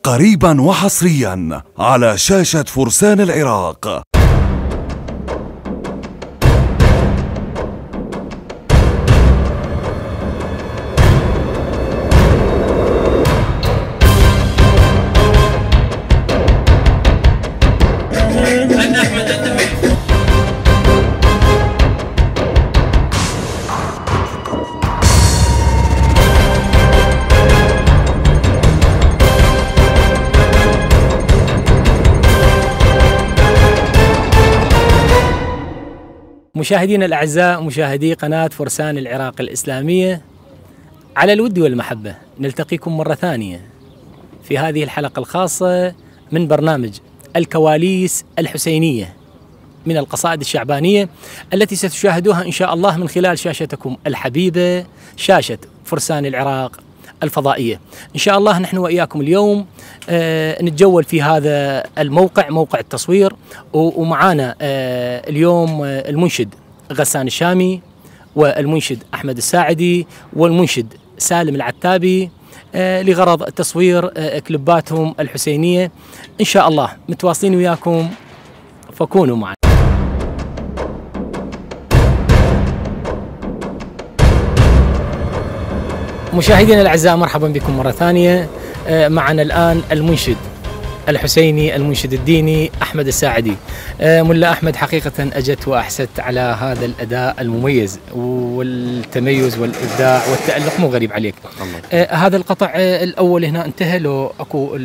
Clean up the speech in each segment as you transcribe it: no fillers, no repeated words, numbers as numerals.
قريبا وحصريا على شاشة فرسان العراق. مشاهدينا الأعزاء، مشاهدي قناة فرسان العراق الإسلامية، على الود والمحبة نلتقيكم مرة ثانية في هذه الحلقة الخاصة من برنامج الكواليس الحسينية من القصائد الشعبانية التي ستشاهدوها إن شاء الله من خلال شاشتكم الحبيبة، شاشة فرسان العراق الفضائية. إن شاء الله نحن وإياكم اليوم نتجول في هذا الموقع، موقع التصوير، ومعانا اليوم المنشد غسان الشامي والمنشد أحمد الساعدي والمنشد سالم العتابي لغرض تصوير كليباتهم الحسينية. إن شاء الله متواصلين وياكم، فكونوا معنا. مشاهدينا الأعزاء، مرحبا بكم مرة ثانية. معنا الآن المنشد الحسيني، المنشد الديني أحمد الساعدي. ملا أحمد، حقيقة أجت وأحست على هذا الأداء المميز والتميز والإبداع والتألق، مو غريب عليك. هذا القطع الأول هنا انتهى، لو أكو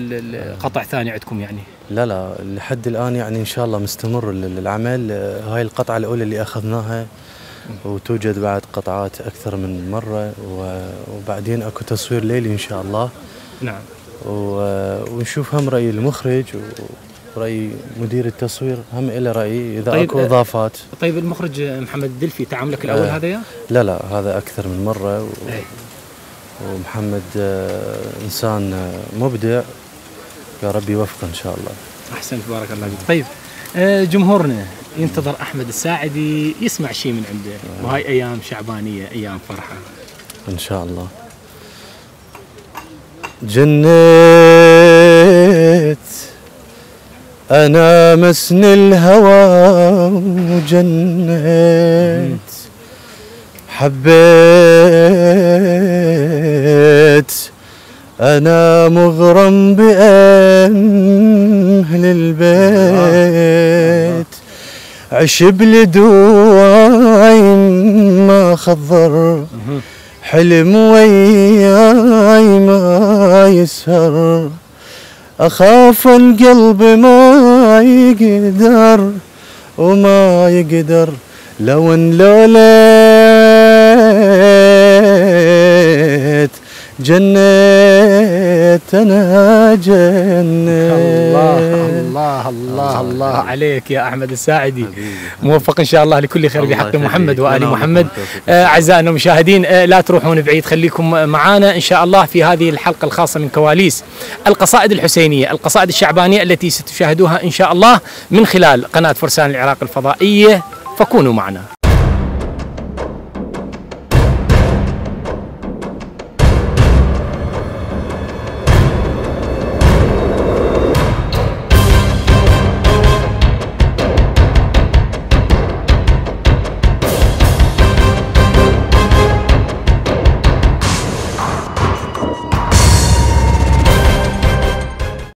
قطع ثاني عندكم يعني؟ لا لحد الآن يعني إن شاء الله مستمر العمل. هاي القطعة الأولى اللي أخذناها، وتوجد بعد قطعات أكثر من مرة، وبعدين أكو تصوير ليلي إن شاء الله. نعم. ونشوف هم رأي المخرج ورأي مدير التصوير، هم إلى رأي إذا طيب أكو إضافات. طيب المخرج محمد الدلفي تعاملك الأول هذا يا؟ لا هذا أكثر من مرة. ومحمد إنسان مبدع، يا رب يوفقه إن شاء الله. أحسنت، بارك الله فيك. طيب جمهورنا ينتظر أحمد الساعدي يسمع شيء من عنده، وهاي أيام شعبانية، أيام فرحة إن شاء الله. جنيت أنا مسن الهوى وجنيت، حبيت أنا مغرم بأهل البيت، عشب لدواي ما خضر، حلم وياي ما يسهر، أخاف القلب ما يقدر وما يقدر، لو ان لوليت جنيت أنا جنيت. الله عليك يا أحمد الساعدي، موفق إن شاء الله لكل خير بحق محمد وآل محمد. أعزائنا المشاهدين، لا تروحون بعيد، خليكم معنا إن شاء الله في هذه الحلقة الخاصة من كواليس القصائد الحسينية، القصائد الشعبانية التي ستشاهدوها إن شاء الله من خلال قناة فرسان العراق الفضائية، فكونوا معنا.